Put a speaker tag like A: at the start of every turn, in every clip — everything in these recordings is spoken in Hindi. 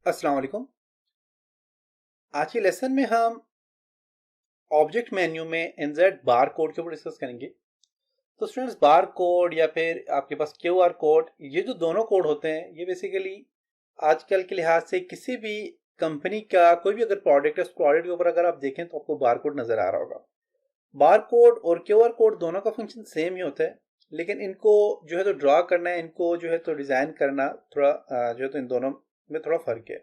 A: अस्सलाम वालेकुम। आज के लेसन में हम ऑब्जेक्ट मेन्यू में इनजेड बार कोड के ऊपर डिस्कस करेंगे। तो स्टूडेंट्स, बार कोड या फिर आपके पास क्यूआर कोड, ये जो दोनों कोड होते हैं ये बेसिकली आजकल के लिहाज से किसी भी कंपनी का कोई भी अगर प्रोडक्ट है, उस प्रोडक्ट के ऊपर अगर आप देखें तो आपको बार कोड नजर आ रहा होगा। बार कोड और क्यूआर कोड दोनों का फंक्शन सेम ही होता है, लेकिन इनको जो है तो ड्रा करना है, इनको जो है तो डिजाइन करना थोड़ा जो है तो इन दोनों में थोड़ा फर्क है।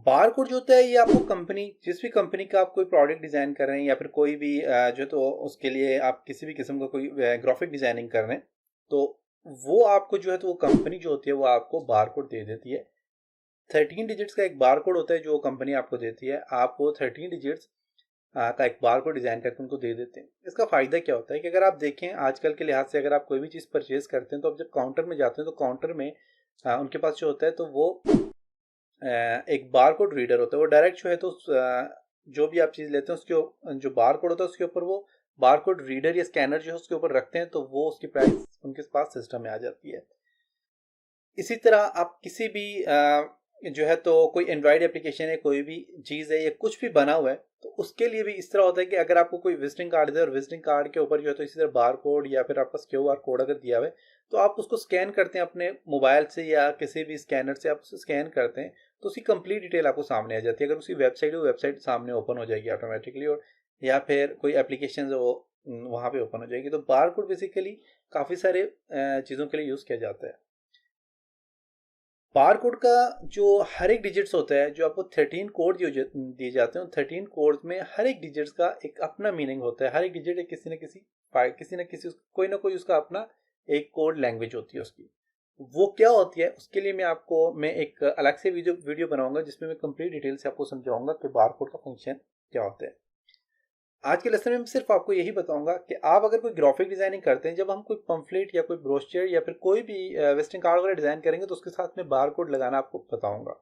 A: बार कोड जो होता है ये आपको कंपनी, जिस भी कंपनी का आप कोई प्रोडक्ट डिजाइन कर रहे हैं या फिर कोई भी जो तो उसके लिए आप किसी भी किस्म का कोई ग्राफिक डिजाइनिंग कर रहे हैं, तो वो आपको जो है तो वो कंपनी जो होती है वो आपको बार कोड दे देती है। 13 डिजिट्स का एक बार कोड होता है जो कंपनी आपको देती है। आप वो 13 डिजिट्स का एक बार कोड डिजाइन करके उनको दे देते हैं। इसका फायदा क्या होता है कि अगर आप देखें आजकल के लिहाज से, अगर आप कोई भी चीज़ परचेज करते हैं तो आप जब काउंटर में जाते हैं तो काउंटर में उनके पास जो होता है तो वो एक बार कोड रीडर होता है। वो डायरेक्ट जो है तो जो भी आप चीज़ लेते हैं उसके जो बार कोड होता है उसके ऊपर वो बार कोड रीडर या स्कैनर जो है उसके ऊपर रखते हैं, तो वो उसकी प्राइस उनके पास सिस्टम में आ जाती है। इसी तरह आप किसी भी जो है तो कोई एंड्रॉयड एप्लीकेशन है, कोई भी चीज़ है या कुछ भी बना हुआ है, तो उसके लिए भी इस तरह होता है कि अगर आपको कोई विजिटिंग कार्ड दे और विजिटिंग कार्ड के ऊपर जो है तो इसी तरह बार कोड या फिर आपका क्यूआर कोड अगर दिया हुआ है, तो आप उसको स्कैन करते हैं अपने मोबाइल से या किसी भी स्कैनर से आप उसे स्कैन करते हैं, तो उसकी कंप्लीट डिटेल आपको सामने आ जाती है। अगर उसकी वेबसाइट है, वो वेबसाइट सामने ओपन हो जाएगी ऑटोमेटिकली, और या फिर कोई एप्लीकेशन वो वहाँ पे ओपन हो जाएगी। तो बार कोड बेसिकली काफ़ी सारे चीज़ों के लिए यूज़ किया जाता है। बार कोड का जो हर एक डिजिट्स होता है, जो आपको 13 कोड दिए जाते हैं, 13 कोड में हर एक डिजिट्स का एक अपना मीनिंग होता है। हर एक डिजिट एक किसी न किसी कोई ना कोई उसका अपना एक कोड लैंग्वेज होती है उसकी। वो क्या होती है उसके लिए मैं एक अलग से वीडियो बनाऊंगा जिसमें मैं कंप्लीट डिटेल से आपको समझाऊंगा कि बार कोड का फंक्शन क्या होता है। आज के लेसन में मैं सिर्फ आपको यही बताऊंगा कि आप अगर कोई ग्राफिक डिजाइनिंग करते हैं, जब हम कोई पंफलेट या कोई ब्रोशर या फिर कोई भी विजिटिंग कार्ड वगैरह डिजाइन करेंगे, तो उसके साथ में बार कोड लगाना आपको बताऊंगा।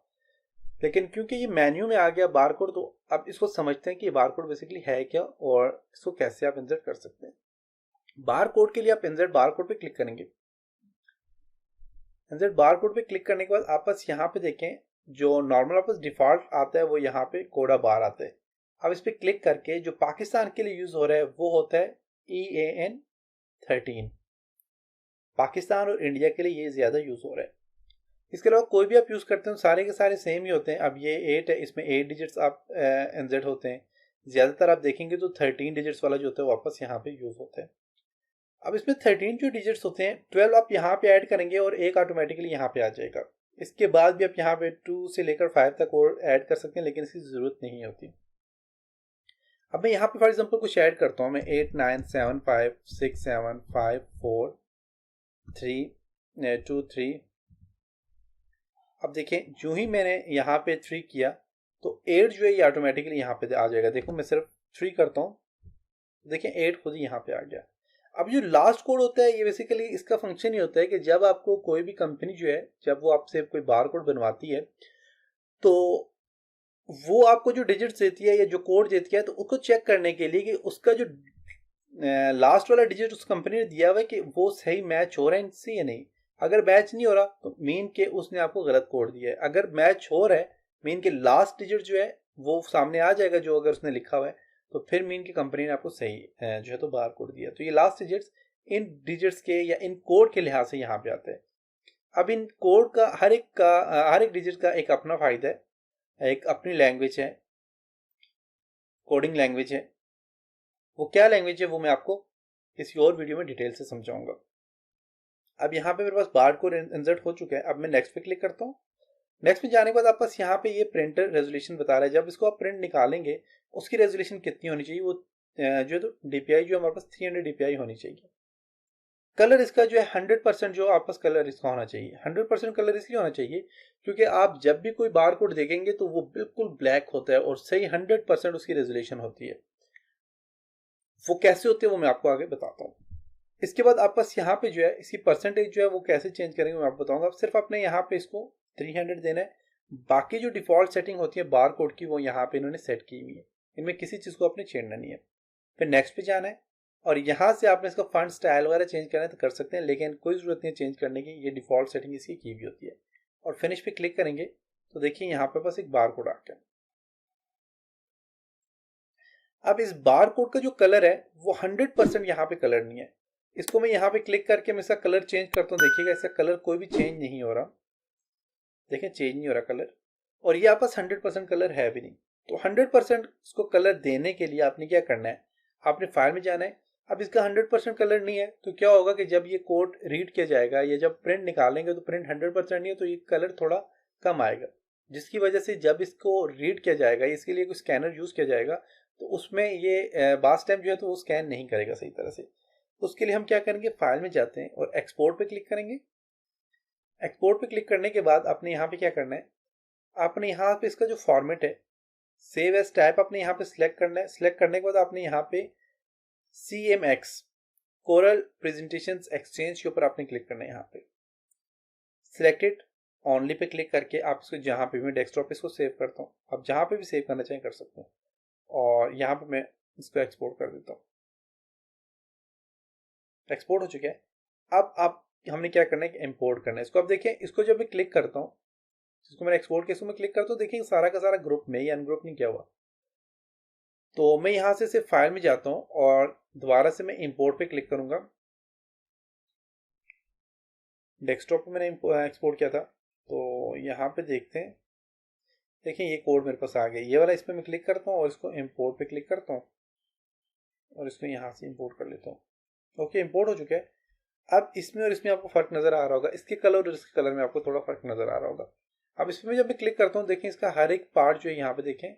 A: लेकिन क्योंकि ये मेन्यू में आ गया बार कोड, तो अब इसको समझते हैं कि बार कोड बेसिकली है क्या और इसको कैसे आप इंसर्ट कर सकते हैं। बार कोड के लिए आप इंसर्ट बार कोड पे क्लिक करेंगे। इंसर्ट बार कोड पे क्लिक करने के बाद आप बस यहाँ पे देखें, जो नॉर्मल आप डिफॉल्ट आता है वो यहाँ पे कोडा बार आता है। अब इस पर क्लिक करके जो पाकिस्तान के लिए यूज हो रहा है वो होता है EAN13। पाकिस्तान और इंडिया के लिए ये ज्यादा यूज हो रहा है। इसके अलावा कोई भी आप यूज करते हैं सारे के सारे सेम ही होते हैं। अब ये 8 है, इसमें 8 डिजिट्स आप इंसर्ट होते हैं। ज्यादातर आप देखेंगे तो 13 डिजिट्स वाला जो होता है वापस यहाँ पे यूज होता है। अब इसमें 13 जो डिजिट्स होते हैं, 12 आप यहाँ पे ऐड करेंगे और एक ऑटोमेटिकली यहाँ पे आ जाएगा। इसके बाद भी आप यहाँ पे 2 से लेकर 5 तक और ऐड कर सकते हैं, लेकिन इसकी जरूरत नहीं होती। अब मैं यहाँ पे फॉर एग्जाम्पल कुछ ऐड करता हूँ। मैं 8 9 7 5 6 7 5 4 3 2 3। अब देखें, जो ही मैंने यहाँ पे 3 किया तो 8 जो है ये ऑटोमेटिकली यहाँ पे आ जाएगा। देखो मैं सिर्फ 3 करता हूँ, देखें 8 खुद ही यहाँ पे आ गया। अब जो लास्ट कोड होता है, ये बेसिकली इसका फंक्शन ही होता है कि जब आपको कोई भी कंपनी जो है, जब वो आपसे कोई बार कोड बनवाती है, तो वो आपको जो डिजिट्स देती है या जो कोड देती है, तो उसको चेक करने के लिए कि उसका जो लास्ट वाला डिजिट उस कंपनी ने दिया हुआ है कि वो सही मैच हो रहा है इनसे या नहीं। अगर मैच नहीं हो रहा तो मीन के उसने आपको गलत कोड दिया है। अगर मैच हो रहा है, मीन के लास्ट डिजिट जो है वो सामने आ जाएगा जो अगर उसने लिखा हुआ है, तो फिर मीन की कंपनी ने आपको सही जो है तो बार कोड दिया। तो ये लास्ट डिजिट्स इन डिजिट्स के या इन कोड के लिहाज से यहाँ पे आते हैं। अब इन कोड का हर एक डिजिट का एक अपना फायदा है, एक अपनी लैंग्वेज है, कोडिंग लैंग्वेज है। वो क्या लैंग्वेज है वो मैं आपको किसी और वीडियो में डिटेल से समझाऊंगा। अब यहाँ पे मेरे पास बार कोड इंसर्ट हो चुका है। अब मैं नेक्स्ट पे क्लिक करता हूँ। नेक्स्ट में जाने के बाद आप बस यहाँ पे ये प्रिंटर रेजोल्यूशन बता रहा है। जब इसको आप प्रिंट निकालेंगे उसकी रेजोल्यूशन कितनी होनी चाहिए, वो जो है तो DPI जो हमारे पास 300 DPI होनी चाहिए। कलर इसका जो है 100% जो आपस कलर इसका होना चाहिए। 100% कलर इसलिए होना चाहिए क्योंकि आप जब भी कोई बार कोड देखेंगे तो वो बिल्कुल ब्लैक होता है और सही 100% उसकी रेजोल्यूशन होती है। वो कैसे होते हैं वो मैं आपको आगे बताता हूँ। इसके बाद आप बस यहाँ पे जो है इसकी परसेंटेज जो है वो कैसे चेंज करेंगे मैं आपको बताऊंगा। सिर्फ आपने यहाँ पे इसको 300 देना है। बाकी जो डिफॉल्ट सेटिंग होती है बार कोड की वो यहाँ पे इन्होंने सेट की हुई है। इनमें किसी चीज़ को आपने छेड़ना नहीं है। फिर नेक्स्ट पे जाना है और यहाँ से आपने इसका फंड स्टाइल वगैरह चेंज करना है तो कर सकते हैं, लेकिन कोई ज़रूरत नहीं है चेंज करने की। ये डिफॉल्ट सेटिंग इसकी की हुई होती है। और फिनिश पे क्लिक करेंगे तो देखिए यहाँ पे बस एक बार कोड आ गया। अब इस बार कोड का जो कलर है वो 100% यहाँ पे कलर नहीं है। इसको मैं यहाँ पे क्लिक करके मैं इसका कलर चेंज करता हूँ, देखिएगा इसका कलर कोई भी चेंज नहीं हो रहा। देखें चेंज नहीं हो रहा कलर, और ये आपस 100% कलर है भी नहीं। तो 100% इसको कलर देने के लिए आपने क्या करना है, आपने फाइल में जाना है। अब इसका 100% कलर नहीं है तो क्या होगा कि जब ये कोड रीड किया जाएगा या जब प्रिंट निकालेंगे तो प्रिंट 100% नहीं है, तो ये कलर थोड़ा कम आएगा, जिसकी वजह से जब इसको रीड किया जाएगा, इसके लिए कोई स्कैनर यूज किया जाएगा, तो उसमें ये बास टाइम जो है तो वो स्कैन नहीं करेगा सही तरह से। उसके लिए हम क्या करेंगे, फाइल में जाते हैं और एक्सपोर्ट पे क्लिक करेंगे। एक्सपोर्ट पे क्लिक करने के बाद आपने यहाँ पे क्या करना है, आपने यहाँ पे इसका जो फॉर्मेट है सेव एज टाइप आपने यहाँ पे सिलेक्ट करना है। सिलेक्ट करने के बाद आपने यहाँ पे CMX कोरल प्रेजेंटेशन एक्सचेंज के ऊपर आपने क्लिक करना है। यहाँ पे सिलेक्टेड ओनली पे क्लिक करके आप इसको जहाँ पे मैं डेस्कटॉप पे इसको सेव करता हूँ, आप जहाँ पे भी सेव करना चाहें कर सकते हैं, और यहाँ पे मैं इसको एक्सपोर्ट कर देता हूँ। एक्सपोर्ट हो चुका है। अब आप हमने क्या करना है, इंपोर्ट करना है इसको। अब देखिए इसको जब मैं क्लिक करता हूँ, इसको मैंने एक्सपोर्ट के, इसको मैं क्लिक करता हूँ, देखिए सारा का सारा ग्रुप में, ये अनग्रुप नहीं किया हुआ। तो मैं यहाँ से सिर्फ फाइल में जाता हूँ और दोबारा से मैं इंपोर्ट पे क्लिक करूंगा। डेस्कटॉप पे मैंने एक्सपोर्ट किया था, तो यहाँ पे देखते हैं, देखिए ये कोड मेरे पास आ गया ये वाला। इस पर मैं क्लिक करता हूँ और इसको इंपोर्ट पे क्लिक करता हूँ और इसको यहाँ से इंपोर्ट कर लेता हूँ। ओके, इंपोर्ट हो चुका है। अब इसमें और इसमें आपको फर्क नजर आ रहा होगा, इसके कलर और इसके कलर में आपको थोड़ा फर्क नजर आ रहा होगा। अब इसमें जब मैं क्लिक करता हूँ, देखें इसका हर एक पार्ट जो है यहाँ पे देखें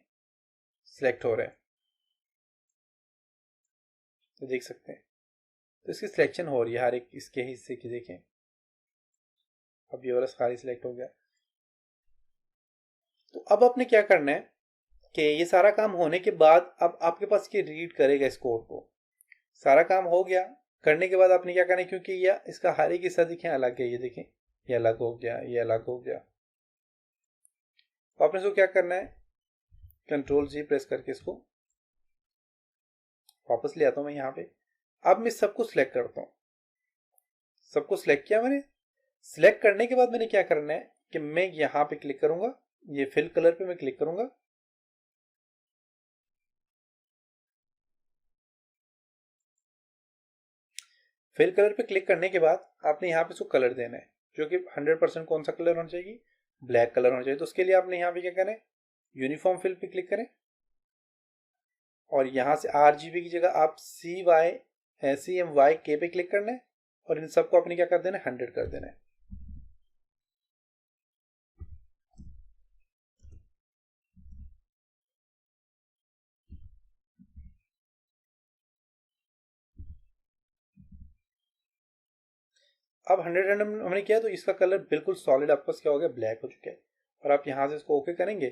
A: सिलेक्ट हो रहा है, तो देख सकते हैं, तो इसकी सिलेक्शन हो रही है हर एक इसके हिस्से की। देखें अब ये वाला सारी सिलेक्ट हो गया। तो अब आपने क्या करना है कि ये सारा काम होने के बाद अब आपके पास ये रीड करेगा इस कोड को। सारा काम हो गया, करने के बाद आपने क्या करना है, क्योंकि ये इसका हर एक हिस्सा देखें अलग है, ये देखें ये अलग हो गया, ये अलग हो गया। तो आपने इसको क्या करना है, Ctrl+G प्रेस करके इसको वापस ले आता हूं मैं यहाँ पे। अब मैं सबको सिलेक्ट करता हूँ, सबको सिलेक्ट किया मैंने। सिलेक्ट करने के बाद मैंने क्या करना है कि मैं यहाँ पे क्लिक करूंगा, ये फिल कलर पे मैं क्लिक करूंगा। फिल कलर पे क्लिक करने के बाद आपने यहाँ पे इसको कलर देना है, जो कि 100% कौन सा कलर होना चाहिए, ब्लैक कलर होना चाहिए। तो उसके लिए आपने यहाँ पे क्या करें, यूनिफॉर्म फिल पे क्लिक करें और यहाँ से RGB की जगह आप CMYK पे क्लिक करना है और इन सबको आपने क्या कर देना है, 100 कर देना है। अब 100 हमने किया तो इसका कलर बिल्कुल सॉलिड आपका क्या हो गया, ब्लैक हो चुका है। और आप यहाँ से इसको ओके करेंगे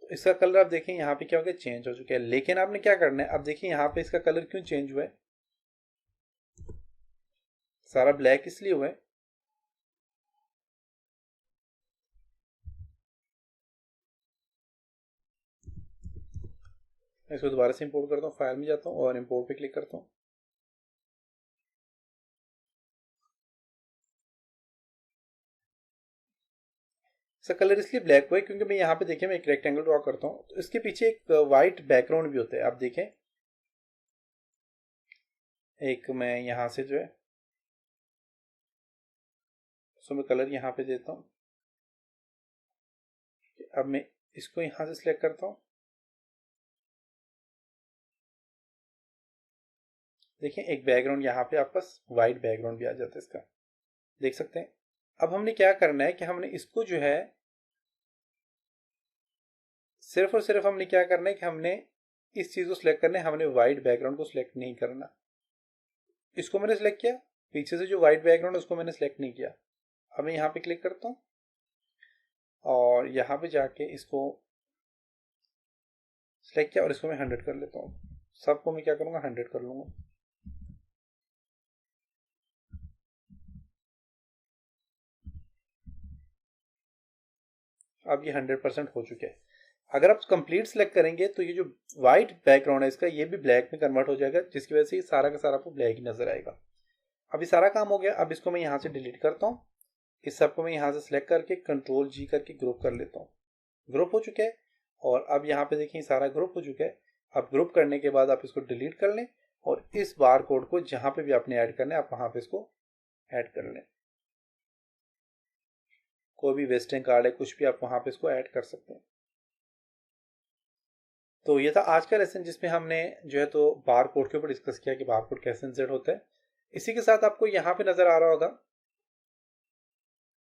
A: तो इसका कलर आप देखें यहाँ पे क्या हो गया, चेंज हो चुका है। लेकिन आपने क्या करना है, अब देखिए यहाँ पे इसका कलर क्यों चेंज हुआ है, सारा ब्लैक इसलिए हुआ है, मैं इसको दोबारा से इंपोर्ट करता हूँ, फाइल में जाता हूँ और इंपोर्ट पे क्लिक करता हूँ। इसका कलर इसलिए ब्लैक हुआ है क्योंकि मैं यहाँ पे देखिए मैं एक रेक्टेंगल ड्रॉ करता हूँ, तो इसके पीछे एक वाइट बैकग्राउंड भी होता है। आप देखें एक मैं यहाँ से जो है सो मैं कलर यहाँ पे देता हूँ। अब मैं इसको यहाँ से सिलेक्ट करता हूँ, देखिए एक बैकग्राउंड यहाँ पे आपस वाइट बैकग्राउंड भी आ जाता है इसका, देख सकते हैं। अब हमने क्या करना है कि हमने इसको जो है सिर्फ और सिर्फ हमने क्या करना है कि हमने इस चीज को सिलेक्ट करना है, हमने वाइट बैकग्राउंड को सिलेक्ट नहीं करना। इसको मैंने सिलेक्ट किया, पीछे से जो वाइट बैकग्राउंड है उसको मैंने सिलेक्ट नहीं किया। अब मैं यहाँ पे क्लिक करता हूँ और यहाँ पे जाके इसको सिलेक्ट किया और इसको मैं 100 कर लेता हूँ। सबको मैं क्या करूँगा, 100 कर लूँगा। अब ये 100% हो चुके हैं। अगर आप कंप्लीट सेलेक्ट करेंगे तो ये जो व्हाइट बैकग्राउंड है इसका, ये भी ब्लैक में कन्वर्ट हो जाएगा, जिसकी वजह से ये सारा का सारा आपको ब्लैक ही नजर आएगा। अब ये सारा काम हो गया। अब इसको मैं यहाँ से डिलीट करता हूँ इस सबको मैं यहाँ से सिलेक्ट करके कंट्रोल जी करके ग्रुप कर लेता हूँ। ग्रुप हो चुका है और अब यहाँ पे देखिए सारा ग्रुप हो चुका है। अब ग्रुप करने के बाद आप इसको डिलीट कर लें और इस बार कोड को जहाँ पे भी आपने ऐड करना है आप वहाँ पे इसको ऐड कर लें। कोई भी विजिटिंग कार्ड है, कुछ भी आप वहाँ पे इसको ऐड कर सकते हैं। तो ये था आज का लेसन जिसमें हमने जो है तो बार कोड के ऊपर डिस्कस किया कि बार कोड कैसे इंसर्ट होता है। इसी के साथ आपको यहाँ पे नजर आ रहा होगा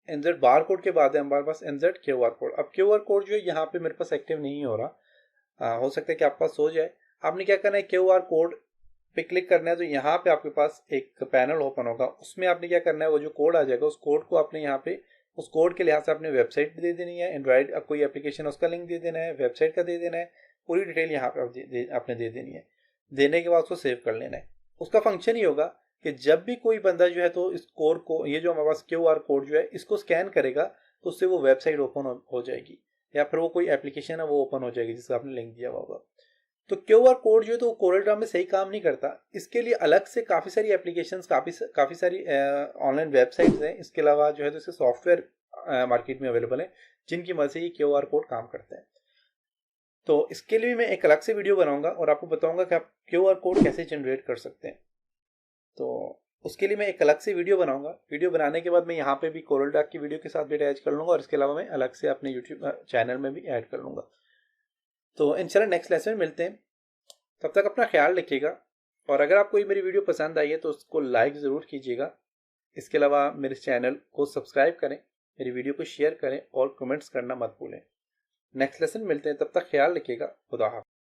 A: इंसर्ट बार कोड के बाद है हमारे पास इंसर्ट क्यूआर कोड। अब क्यूआर कोड जो है यहाँ पे मेरे पास एक्टिव नहीं हो रहा, हो सकता है कि आपके पास हो जाए। आपने क्या करना है, क्यूआर कोड पे क्लिक करना है तो यहाँ पे आपके पास एक पैनल ओपन होगा, उसमें आपने क्या करना है, वो जो कोड आ जाएगा उस कोड को आपने यहाँ पे उस कोड के लिहाज से आपने वेबसाइट भी दे देनी है, एंड्रॉइड कोई एप्लीकेशन उसका लिंक दे देना है, वेबसाइट का दे देना है, पूरी डिटेल यहाँ पे आपने दे देनी है। देने के बाद उसको सेव कर लेना है। उसका फंक्शन ही होगा कि जब भी कोई बंदा जो है तो इस कोड को, ये जो हमारे पास क्यूआर कोड जो है इसको स्कैन करेगा तो उससे वो वेबसाइट ओपन हो जाएगी या फिर वो कोई एप्लीकेशन है वो ओपन हो जाएगी जिसका आपने लिंक दिया हुआ होगा। तो क्यूआर कोड जो है तो कोरलड्रॉ में सही काम नहीं करता। इसके लिए अलग से काफ़ी सारी एप्लीकेशंस, काफ़ी सारी ऑनलाइन वेबसाइट्स हैं। इसके अलावा जो है तो इसके सॉफ्टवेयर मार्केट में अवेलेबल है जिनकी मदद से ये क्यूआर कोड काम करता है। तो इसके लिए मैं एक अलग से वीडियो बनाऊंगा और आपको बताऊंगा कि आप क्यूआर कोड कैसे जनरेट कर सकते हैं। तो उसके लिए मैं एक अलग से वीडियो बनाऊंगा। वीडियो बनाने के बाद मैं यहाँ पे भी कोरलड्रॉ की वीडियो के साथ भी अटैच कर लूँगा और इसके अलावा मैं अलग से अपने यूट्यूब चैनल में भी ऐड कर लूँगा। तो इंशाल्लाह नेक्स्ट लेसन में मिलते हैं। तब तक अपना ख्याल रखिएगा और अगर आपको ये मेरी वीडियो पसंद आई है तो उसको लाइक ज़रूर कीजिएगा। इसके अलावा मेरे चैनल को सब्सक्राइब करें, मेरी वीडियो को शेयर करें और कमेंट्स करना मत भूलें। नेक्स्ट लेसन मिलते हैं, तब तक ख्याल रखिएगा। खुदा हाफ़िज़।